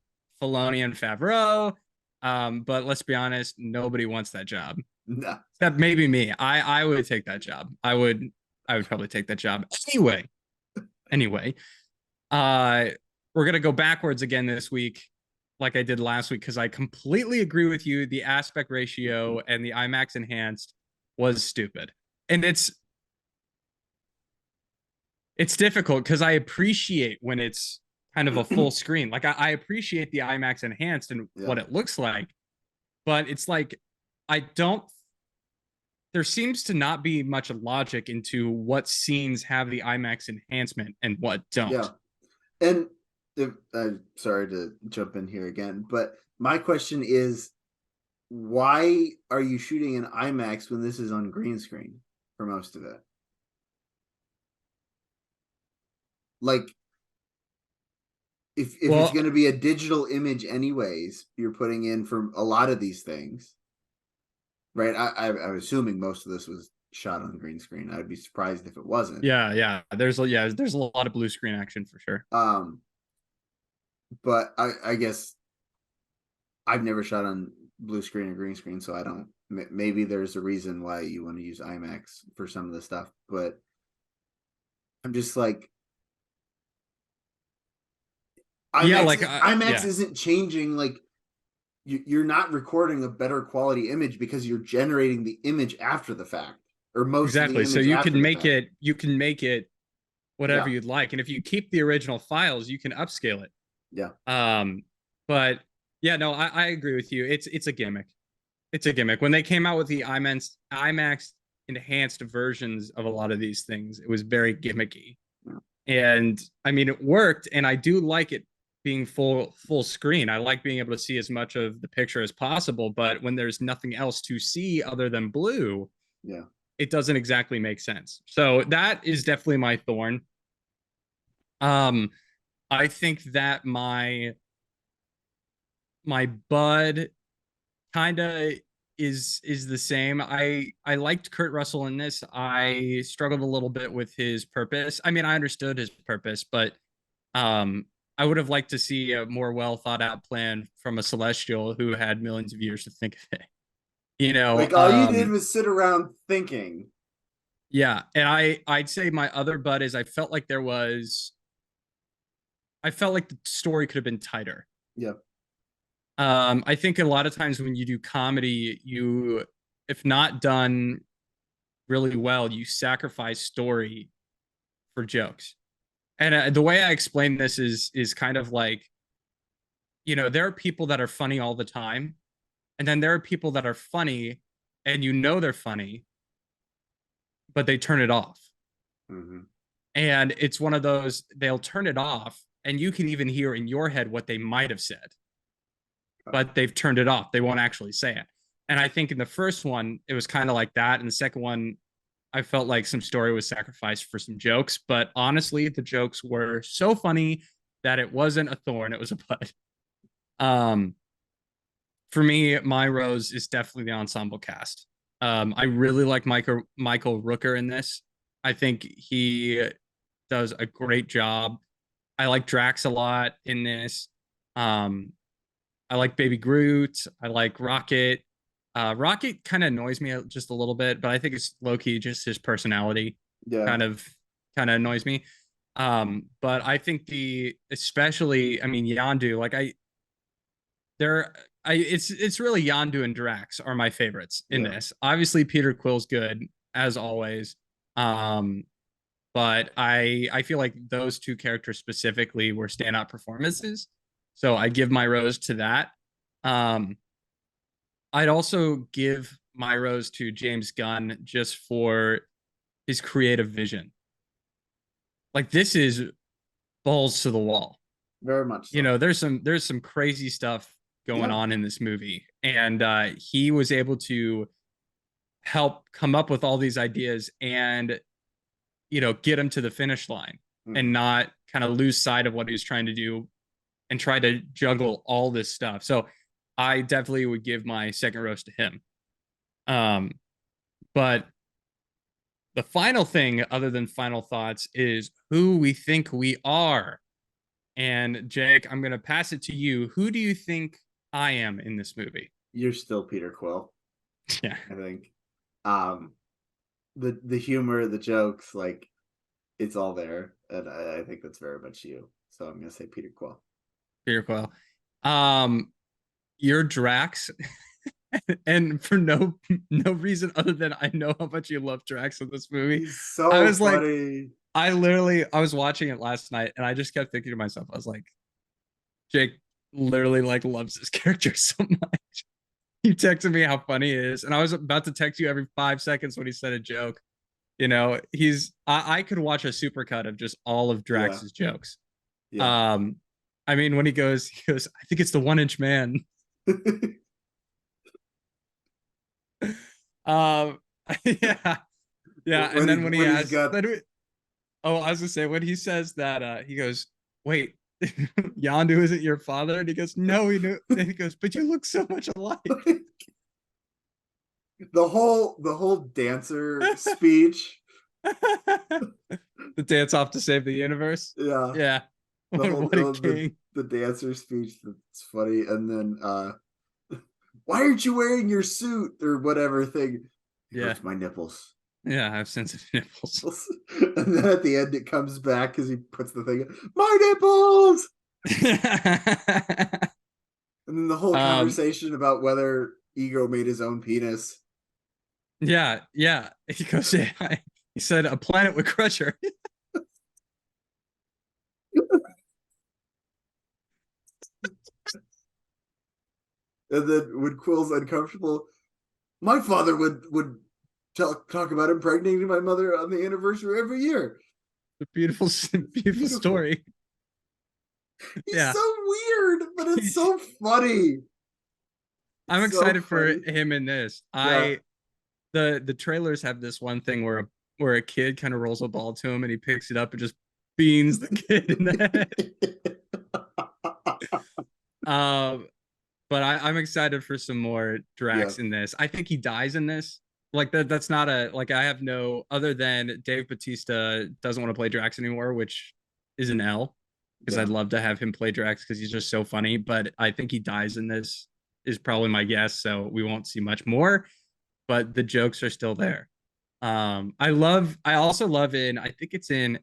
Filoni and Favreau. But let's be honest, nobody wants that job.
Nah.
Except maybe me. I would take that job. I would probably take that job. Anyway, uh we're gonna go backwards again this week, like I did last week, because I completely agree with you. The aspect ratio and the IMAX enhanced was stupid. And it's difficult because I appreciate when it's kind of a full screen. Like I appreciate the IMAX enhanced and
Yeah.
what it looks like, but it's like I don't. There seems to not be much logic into what scenes have the IMAX enhancement and what
Yeah.
don't.
And if, I'm sorry to jump in here again, but my question is, why are you shooting in IMAX when this is on green screen for most of it? Like, if it's
Well,
going to be a digital image anyways, you're putting in for a lot of these things, right? I'm assuming most of this was shot on green screen. I'd be surprised if it wasn't.
yeah. There's a lot of blue screen action for sure.
But I guess I've never shot on blue screen or green screen, so I don't. Maybe there's a reason why you want to use IMAX for some of the stuff, but I'm just like,
Yeah,
IMAX
yeah,
isn't changing. Like you're not recording a better quality image because you're generating the image after the fact, or most of the
exactly. So
image after the fact.
you can make it whatever
Yeah,
you'd like, and if you keep the original files, you can upscale it.
yeah,
But yeah, no, I agree with you. It's a gimmick. It's a gimmick. When they came out with the IMAX enhanced versions of a lot of these things, it was very gimmicky.
yeah.
And I mean, it worked, and I do like it being full screen. I like being able to see as much of the picture as possible, but when there's nothing else to see other than blue,
Yeah.
it doesn't exactly make sense. So that is definitely my thorn. I think that my bud kind of is the same. I liked Kurt Russell in this. I struggled a little bit with his purpose. I mean, I understood his purpose, but um I would have liked to see a more well thought out plan from a celestial who had millions of years to think of it. You know,
Like all you did was sit around thinking.
yeah, and I'd say my other bud is I felt like the story could have been tighter.
Yeah.
I think a lot of times when you do comedy, you, if not done really well, you sacrifice story for jokes. And the way I explain this is kind of like, there are people that are funny all the time, and then there are people that are funny, and they're funny, but they turn it off.
Hmm.
And it's one of those, they'll turn it off and you can even hear in your head what they might have said, but they've turned it off. They won't actually say it. And I think in the first one, it was kind of like that. And the second one, I felt like some story was sacrificed for some jokes. But honestly, the jokes were so funny that it wasn't a thorn, it was a bud. Um, for me, my rose is definitely the ensemble cast. I really like Michael Rooker in this. I think he does a great job. I like Drax a lot in this. Um, I like Baby Groot. I like Rocket. Rocket kind of annoys me just a little bit, but I think it's low key just his personality
Yeah.
kind of kind of annoys me. But I think especially, I mean, Yandu, like there, it's really Yandu and Drax are my favorites in
Yeah.
this. Obviously, Peter Quill's good as always. Um, but I feel like those two characters specifically were standout performances. So I give my rose to that. Um, I'd also give my rose to James Gunn just for his creative vision. Like this is balls to the wall.
Very much
You
so.
know, there's some crazy stuff going
Yeah.
on in this movie, and he was able to help come up with all these ideas and get him to the finish line and
Hmm.
not kind of lose sight of what he was trying to do and try to juggle all this stuff. So I definitely would give my second rose to him. Um, but the final thing, other than final thoughts, is who we think we are. And Jake, I'm going to pass it to you. Who do you think I am in this movie?
You're still Peter Quill,
Yeah,
I think. Um, the humor, the jokes, like it's all there, and I think that's very much you. So I'm gonna say Peter Quill.
Peter Quill. Um, you're Drax, and for no reason other than I know how much you love Drax in this movie.
He's
I
so
was like,
funny.
I was watching it last night, and I just kept thinking to myself, I was like, Jake literally like loves this character so much. He texted me how funny he is, and I was about to text you every 5 seconds when he said a joke. I could watch a supercut of just all of
Yeah,
Drax's jokes.
yeah.
Um, I mean, when he goes, I think it's the 1 inch man. Um, yeah, yeah. And then when he
when he's
asks,
got
oh, I was gonna say when he says that, he goes, wait, Yandu isn't your father, and he goes, no, he knew. And he goes, but you look so much alike.
the whole dancer speech.
The dance off to save the universe.
Yeah,
Yeah,
the
what,
whole
what a king.
the dancer speech. That's funny. And then why aren't you wearing your suit or whatever thing? It
Yeah,
hurts my nipples.
yeah. I have sensitive nipples.
And then at the end, it comes back because he puts the thing, my nipples. And then the whole
um,
conversation about whether Ego made his own penis.
yeah, yeah. He goes, yeah. He said a planet would crush her.
And then when Quill's uncomfortable, my father would talk about impregnating my mother on the anniversary every year.
A beautiful, beautiful
Beautiful.
story.
He's
Yeah,
so weird, but it's so funny.
I'm
It's so
excited for
funny.
him in this.
Yeah.
The trailers have this one thing where a kid kind of rolls a ball to him and he picks it up and just beans the kid in the head. Um, but I'm excited for some more
Yeah.
Drax in this. I think he dies in this. Like that's not a like I have no other than Dave Batista doesn't want to play Drax anymore, which is an L because
Yeah.
I'd love to have him play Drax because he's just so funny. But I think he dies in this is probably my guess. So we won't see much more, but the jokes are still there. I also love I think it's in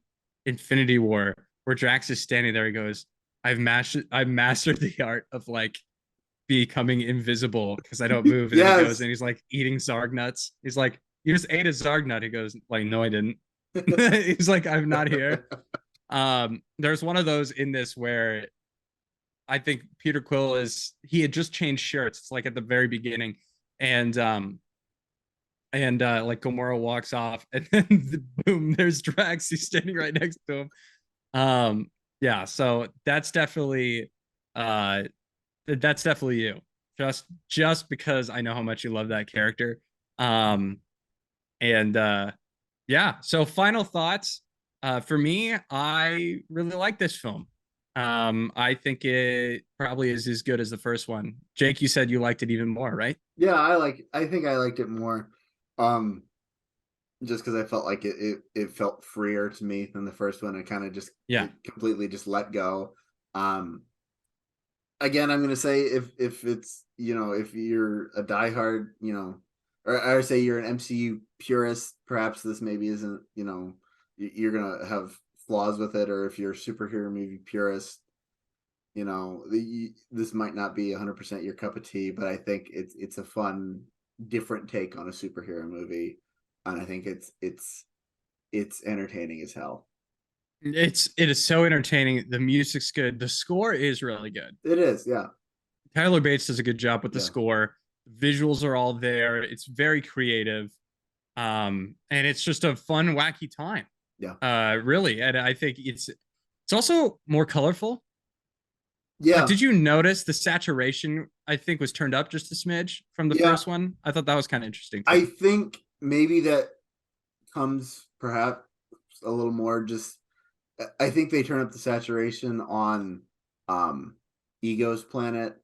Infinity War where Drax is standing there. He goes, I've mastered the art of like becoming invisible because I don't move. And then he goes
Yes.
and he's like eating Zarg nuts. He's like, you just ate a Zarg nut. He goes, like, no, I didn't. He's like, I'm not here. There's one of those in this where I think Peter Quill he had just changed shirts. It's like at the very beginning. And and like Gamora walks off, and then boom, there's Drax. He's standing right next to him. Yeah, so uh that's definitely you. Just because I know how much you love that character. Um, and yeah, so final thoughts. For me, I really like this film. I think it probably is as good as the first one. Jake, you said you liked it even more, right?
Yeah, I think I liked it more. Um, just because I felt like it felt freer to me than the first one. It kind of just
Yeah.
it completely just let go. Um, again, I'm gonna say if it's if you're a diehard or say you're an MCU purist, perhaps this maybe isn't you're gonna have flaws with it, or if you're a superhero movie purist, this might not be 100% your cup of tea, but I think it's a fun, different take on a superhero movie, and I think it's entertaining as hell.
It is so entertaining. The music's good. The score is really good.
It is, yeah,
Tyler Bates does a good job with the
yeah,
score. Visuals are all there. It's very creative. And it's just a fun, wacky time.
yeah,
Really. And I think it's also more colorful. Like,
yeah,
did you notice the saturation, I think, was turned up just a smidge from the
yeah.
first one? I thought that was kind of interesting
I
too.
think maybe that comes perhaps a little more just. I think they turn up the saturation on um Ego's planet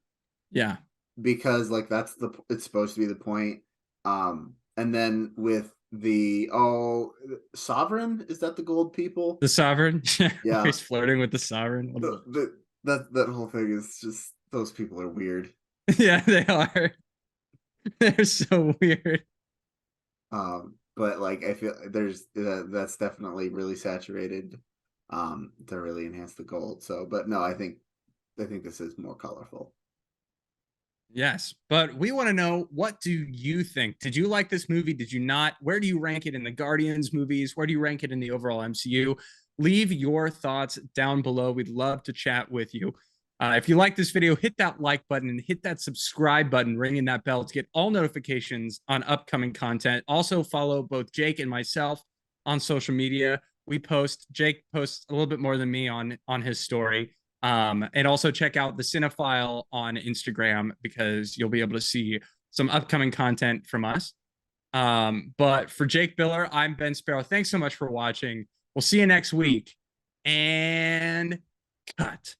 Yeah.
because like it's supposed to be the point. And then with the Sovereign, is that the gold people?
The Sovereign. Yeah. Where
Yeah.
he's flirting with the Sovereign. What is it?
That whole thing is just those people are weird.
Yeah, they are. They're so weird.
But like I feel that's definitely really saturated to really enhance the gold. So, but no, I think this is more colorful.
Yes, but we want to know, what do you think? Did you like this movie? Did you not? Where do you rank it in the Guardians movies? Where do you rank it in the overall MCU? Leave your thoughts down below. We'd love to chat with you. If you like this video, hit that like button and hit that subscribe button, ringing that bell to get all notifications on upcoming content. Also, follow both Jake and myself on social media. Jake posts a little bit more than me on his story. And also check out the Cinephile on Instagram, because you'll be able to see some upcoming content from us. But for Jake Biller, I'm Ben Sparrow. Thanks so much for watching. We'll see you next week. And cut.